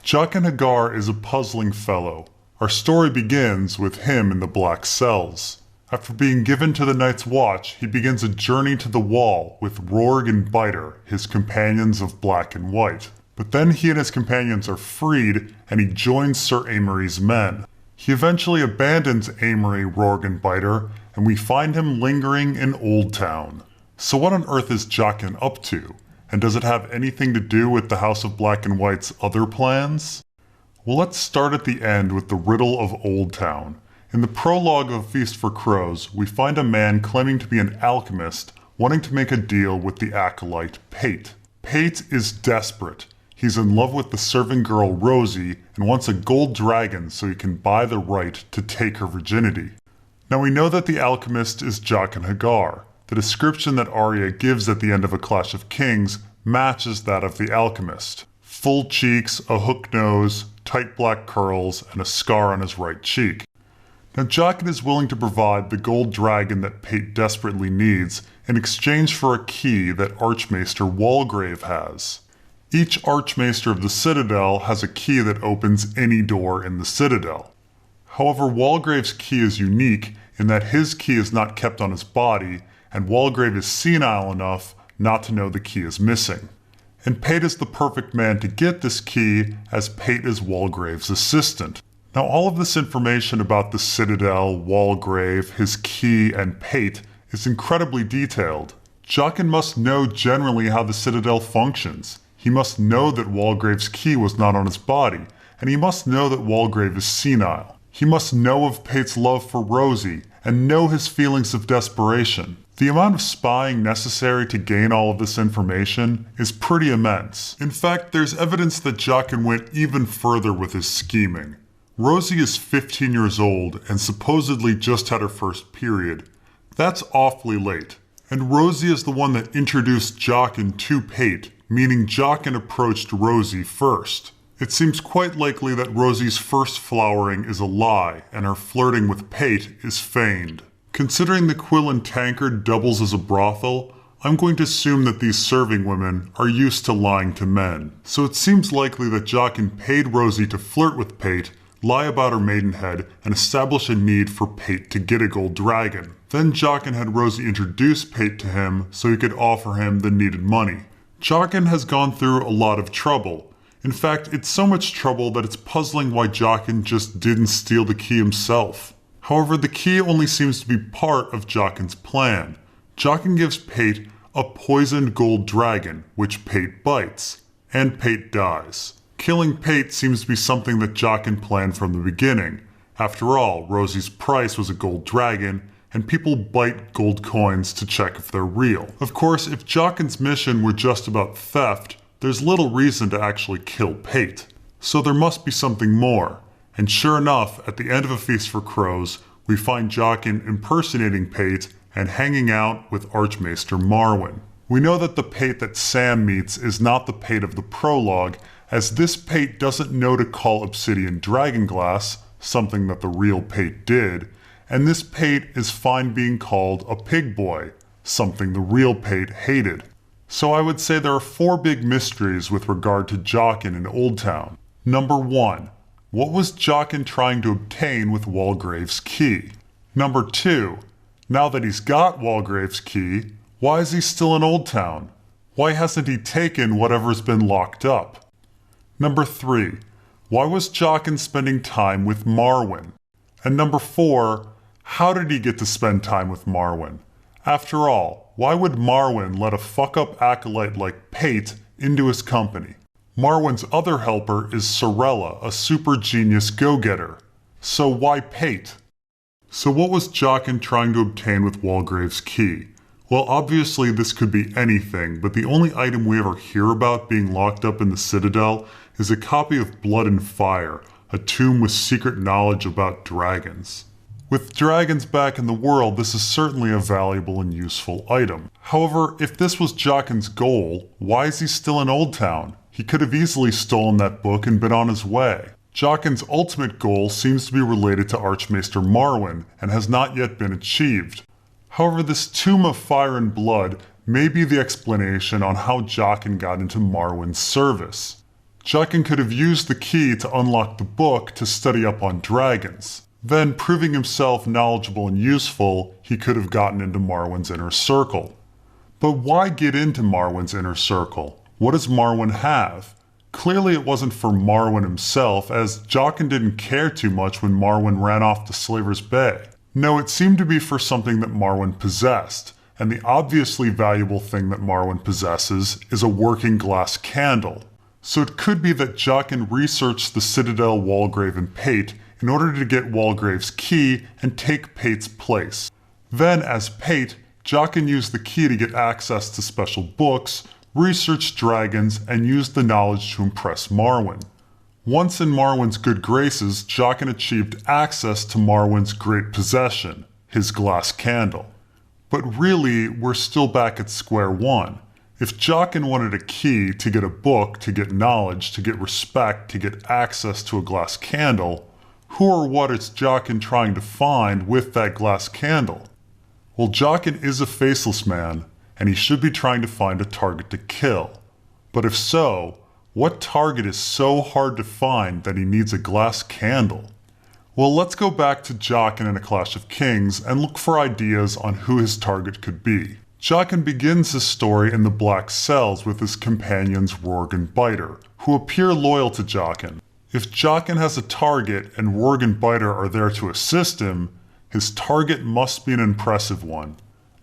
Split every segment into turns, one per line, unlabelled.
Jaqen H'ghar is a puzzling fellow. Our story begins with him in the black cells. After being given to the Night's Watch, he begins a journey to the Wall with Rorg and Biter, his companions of black and white. But then he and his companions are freed, and he joins Sir Amory's men. He eventually abandons Amory, Rorg, and Biter, and we find him lingering in Old Town. So what on earth is Jaqen up to? And does it have anything to do with the House of Black and White's other plans? Well, let's start at the end with the riddle of Old Town. In the prologue of Feast for Crows, we find a man claiming to be an alchemist wanting to make a deal with the acolyte Pate. Pate is desperate. He's in love with the serving girl Rosie and wants a gold dragon so he can buy the right to take her virginity. Now we know that the alchemist is Jaqen H'ghar. The description that Arya gives at the end of A Clash of Kings matches that of the alchemist. Full cheeks, a hook nose, tight black curls, and a scar on his right cheek. Now Jaqen is willing to provide the gold dragon that Pate desperately needs in exchange for a key that Archmaester Walgrave has. Each Archmaester of the Citadel has a key that opens any door in the Citadel. However, Walgrave's key is unique in that his key is not kept on his body, and Walgrave is senile enough not to know the key is missing. And Pate is the perfect man to get this key, as Pate is Walgrave's assistant. Now all of this information about the Citadel, Walgrave, his key, and Pate is incredibly detailed. Jaqen must know generally how the Citadel functions. He must know that Walgrave's key was not on his body, and he must know that Walgrave is senile. He must know of Pate's love for Rosie, and know his feelings of desperation. The amount of spying necessary to gain all of this information is pretty immense. In fact, there's evidence that Jaqen went even further with his scheming. Rosie is 15 years old and supposedly just had her first period. That's awfully late. And Rosie is the one that introduced Jaqen to Pate, meaning Jaqen approached Rosie first. It seems quite likely that Rosie's first flowering is a lie and her flirting with Pate is feigned. Considering the Quillen Tankard doubles as a brothel, I'm going to assume that these serving women are used to lying to men. So it seems likely that Jaqen paid Rosie to flirt with Pate, lie about her maidenhead, and establish a need for Pate to get a gold dragon. Then Jaqen had Rosie introduce Pate to him so he could offer him the needed money. Jaqen has gone through a lot of trouble. In fact, it's so much trouble that it's puzzling why Jaqen just didn't steal the key himself. However, the key only seems to be part of Jaqen's plan. Jaqen gives Pate a poisoned gold dragon, which Pate bites, and Pate dies. Killing Pate seems to be something that Jaqen planned from the beginning. After all, Rosie's price was a gold dragon, and people bite gold coins to check if they're real. Of course, if Jaqen's mission were just about theft, there's little reason to actually kill Pate. So there must be something more. And sure enough, at the end of A Feast for Crows, we find Jaqen impersonating Pate and hanging out with Archmaester Marwyn. We know that the Pate that Sam meets is not the Pate of the prologue, as this Pate doesn't know to call obsidian dragonglass, something that the real Pate did, and this Pate is fine being called a pig boy, something the real Pate hated. So I would say there are 4 big mysteries with regard to Jaqen in Old Town. Number 1. What was Jaqen trying to obtain with Walgrave's key? Number 2. Now that he's got Walgrave's key, why is he still in Old Town? Why hasn't he taken whatever's been locked up? Number 3. Why was Jaqen spending time with Marwyn? And number 4. How did he get to spend time with Marwyn? After all, why would Marwyn let a fuck-up acolyte like Pate into his company? Marwyn's other helper is Sorella, a super genius go-getter. So why Pate? So what was Jaqen trying to obtain with Walgrave's key? Well, obviously this could be anything, but the only item we ever hear about being locked up in the Citadel is a copy of Blood and Fire, a tomb with secret knowledge about dragons. With dragons back in the world, this is certainly a valuable and useful item. However, if this was Jaqen's goal, why is he still in Old Town? He could have easily stolen that book and been on his way. Jaqen's ultimate goal seems to be related to Archmaester Marwyn and has not yet been achieved. However, this Tomb of Fire and Blood may be the explanation on how Jaqen got into Marwyn's service. Jaqen could have used the key to unlock the book to study up on dragons. Then, proving himself knowledgeable and useful, he could have gotten into Marwen's inner circle. But why get into Marwen's inner circle? What does Marwen have? Clearly it wasn't for Marwen himself, as Jaqen didn't care too much when Marwen ran off to Slaver's Bay. No, it seemed to be for something that Marwen possessed, and the obviously valuable thing that Marwen possesses is a working glass candle. So it could be that Jaqen researched the Citadel, Walgrave, and Pate in order to get Walgrave's key and take Pate's place. Then, as Pate, Jaqen used the key to get access to special books, researched dragons, and used the knowledge to impress Marwen. Once in Marwen's good graces, Jaqen achieved access to Marwen's great possession, his glass candle. But really, we're still back at square one. If Jaqen wanted a key to get a book, to get knowledge, to get respect, to get access to a glass candle, who or what is Jaqen trying to find with that glass candle? Well, Jaqen is a faceless man, and he should be trying to find a target to kill. But if so, what target is so hard to find that he needs a glass candle? Well, let's go back to Jaqen in A Clash of Kings and look for ideas on who his target could be. Jaqen begins his story in the Black Cells with his companions Rorg and Biter, who appear loyal to Jaqen. If Jaqen has a target and Rorg and Biter are there to assist him, his target must be an impressive one.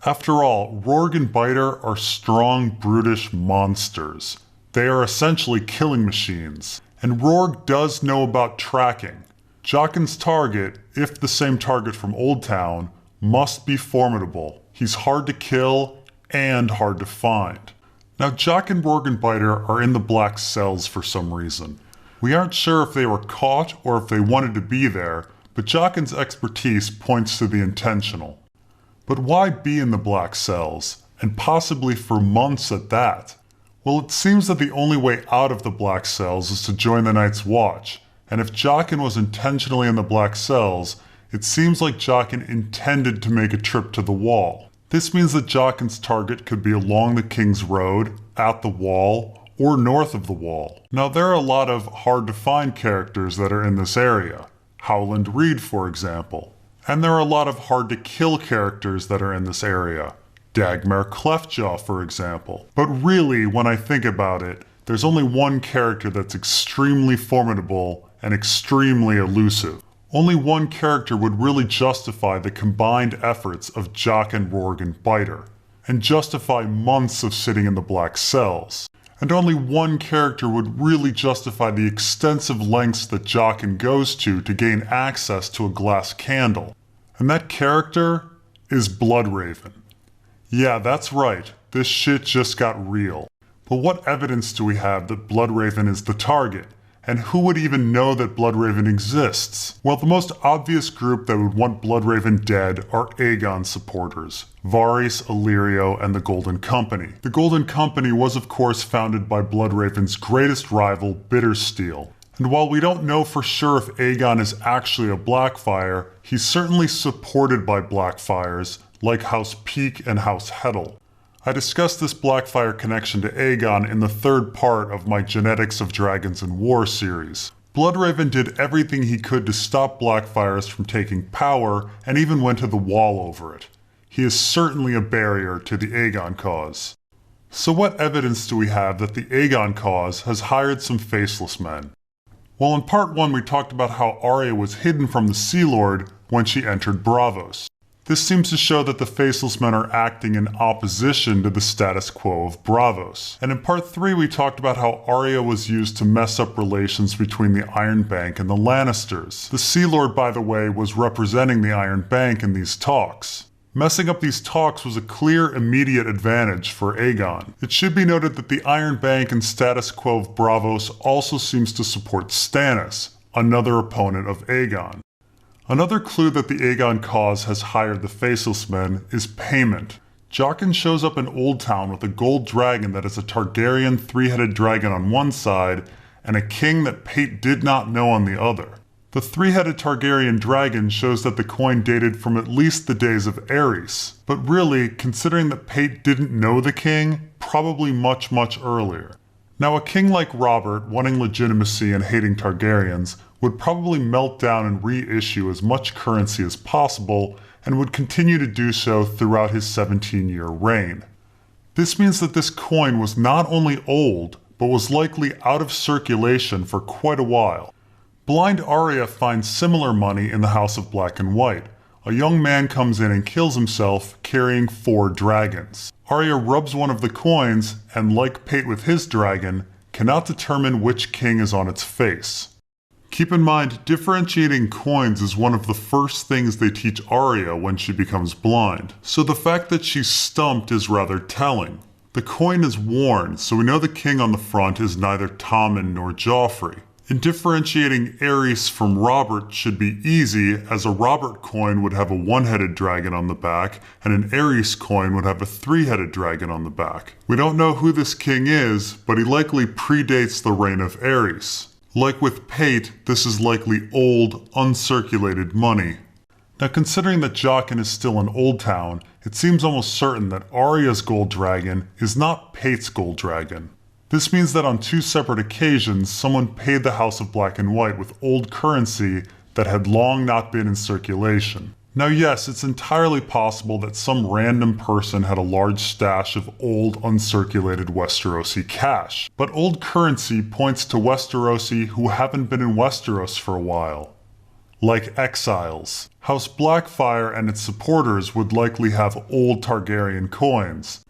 After all, Rorg and Biter are strong, brutish monsters. They are essentially killing machines. And Rorg does know about tracking. Jaqen's target, if the same target from Old Town, must be formidable. He's hard to kill and hard to find. Now Jaqen, Rorg, and Biter are in the Black Cells for some reason. We aren't sure if they were caught or if they wanted to be there, but Jaqen's expertise points to the intentional. But why be in the Black Cells, and possibly for months at that? Well, it seems that the only way out of the Black Cells is to join the Night's Watch, and if Jaqen was intentionally in the Black Cells, it seems like Jaqen intended to make a trip to the Wall. This means that Jaqen's target could be along the King's Road, at the Wall, or north of the Wall. Now there are a lot of hard-to-find characters that are in this area. Howland Reed, for example. And there are a lot of hard-to-kill characters that are in this area. Dagmar Cleftjaw, for example. But really, when I think about it, there's only one character that's extremely formidable and extremely elusive. Only one character would really justify the combined efforts of Jaqen, Rorg, and Biter, and justify months of sitting in the Black Cells. And only one character would really justify the extensive lengths that Jaqen goes to gain access to a glass candle. And that character is Bloodraven. Yeah, that's right, this shit just got real. But what evidence do we have that Bloodraven is the target? And who would even know that Bloodraven exists? Well, the most obvious group that would want Bloodraven dead are Aegon supporters. Varys, Illyrio, and the Golden Company. The Golden Company was of course founded by Bloodraven's greatest rival, Bittersteel. And while we don't know for sure if Aegon is actually a Blackfyre, he's certainly supported by Blackfyres, like House Peak and House Heddle. I discussed this Blackfyre connection to Aegon in the third part of my Genetics of Dragons and War series. Bloodraven did everything he could to stop Blackfyres from taking power, and even went to the Wall over it. He is certainly a barrier to the Aegon cause. So what evidence do we have that the Aegon cause has hired some faceless men? Well, in part 1 we talked about how Arya was hidden from the Sea Lord when she entered Braavos. This seems to show that the Faceless Men are acting in opposition to the status quo of Braavos. And in part 3 we talked about how Arya was used to mess up relations between the Iron Bank and the Lannisters. The Sea Lord, by the way, was representing the Iron Bank in these talks. Messing up these talks was a clear immediate advantage for Aegon. It should be noted that the Iron Bank and status quo of Braavos also seems to support Stannis, another opponent of Aegon. Another clue that the Aegon cause has hired the Faceless Men is payment. Jaqen shows up in Old Town with a gold dragon that is a Targaryen three-headed dragon on one side and a king that Pate did not know on the other. The three-headed Targaryen dragon shows that the coin dated from at least the days of Aerys, but really, considering that Pate didn't know the king, probably much earlier. Now, a king like Robert, wanting legitimacy and hating Targaryens, would probably melt down and reissue as much currency as possible and would continue to do so throughout his 17-year reign. This means that this coin was not only old, but was likely out of circulation for quite a while. Blind Arya finds similar money in the House of Black and White. A young man comes in and kills himself carrying 4 dragons. Arya rubs one of the coins and, like Pate with his dragon, cannot determine which king is on its face. Keep in mind, differentiating coins is one of the first things they teach Arya when she becomes blind, so the fact that she's stumped is rather telling. The coin is worn, so we know the king on the front is neither Tommen nor Joffrey. And differentiating Aerys from Robert should be easy, as a Robert coin would have a 1-headed dragon on the back, and an Aerys coin would have a 3-headed dragon on the back. We don't know who this king is, but he likely predates the reign of Aerys. Like with Pate, this is likely old, uncirculated money. Now, considering that Jaqen is still in Old Town, it seems almost certain that Arya's gold dragon is not Pate's gold dragon. This means that on 2 separate occasions, someone paid the House of Black and White with old currency that had long not been in circulation. Now yes, it's entirely possible that some random person had a large stash of old, uncirculated Westerosi cash, but old currency points to Westerosi who haven't been in Westeros for a while. Like exiles, House Blackfyre and its supporters would likely have old Targaryen coins.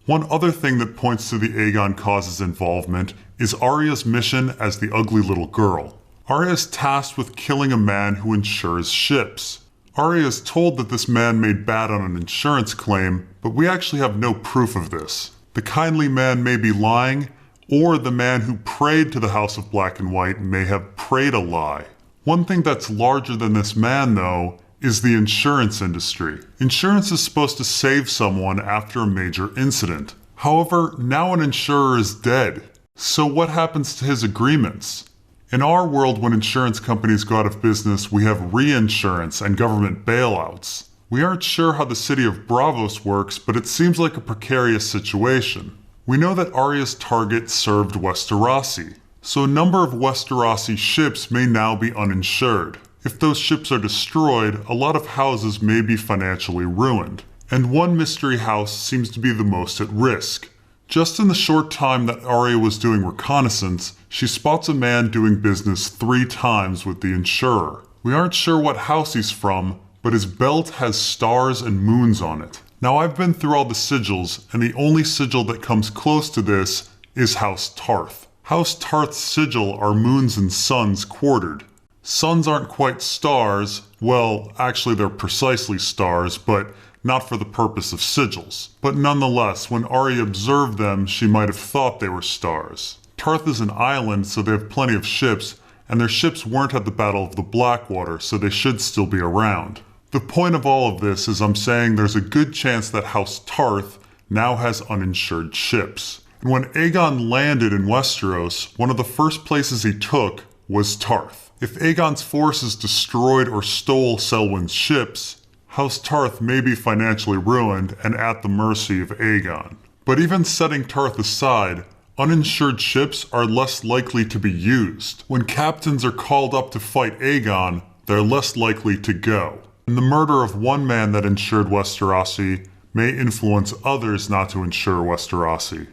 One other thing that points to the Aegon cause's involvement is Arya's mission as the ugly little girl. Arya is tasked with killing a man who insures ships. Arya is told that this man made bad on an insurance claim, but we actually have no proof of this. The kindly man may be lying, or the man who prayed to the House of Black and White may have prayed a lie. One thing that's larger than this man, though, is the insurance industry. Insurance is supposed to save someone after a major incident. However, now an insurer is dead. So what happens to his agreements? In our world, when insurance companies go out of business, we have reinsurance and government bailouts. We aren't sure how the city of Braavos works, but it seems like a precarious situation. We know that Arya's target served Westerosi, so a number of Westerosi ships may now be uninsured. If those ships are destroyed, a lot of houses may be financially ruined, and one mystery house seems to be the most at risk. Just in the short time that Arya was doing reconnaissance, she spots a man doing business 3 times with the insurer. We aren't sure what house he's from, but his belt has stars and moons on it. Now, I've been through all the sigils, and the only sigil that comes close to this is House Tarth. House Tarth's sigil are moons and suns quartered. Suns aren't quite stars, well, actually they're precisely stars, but not for the purpose of sigils. But nonetheless, when Arya observed them, she might have thought they were stars. Tarth is an island, so they have plenty of ships, and their ships weren't at the Battle of the Blackwater, so they should still be around. The point of all of this is I'm saying there's a good chance that House Tarth now has uninsured ships. And when Aegon landed in Westeros, one of the first places he took was Tarth. If Aegon's forces destroyed or stole Selwyn's ships, House Tarth may be financially ruined and at the mercy of Aegon. But even setting Tarth aside, uninsured ships are less likely to be used. When captains are called up to fight Aegon, they're less likely to go. And the murder of one man that insured Westerosi may influence others not to insure Westerosi.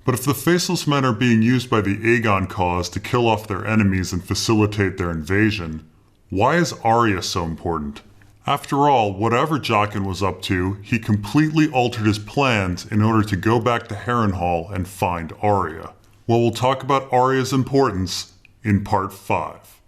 But if the Faceless Men are being used by the Aegon cause to kill off their enemies and facilitate their invasion, why is Arya so important? After all, whatever Jaqen was up to, he completely altered his plans in order to go back to Harrenhal and find Arya. Well, we'll talk about Arya's importance in Part 5.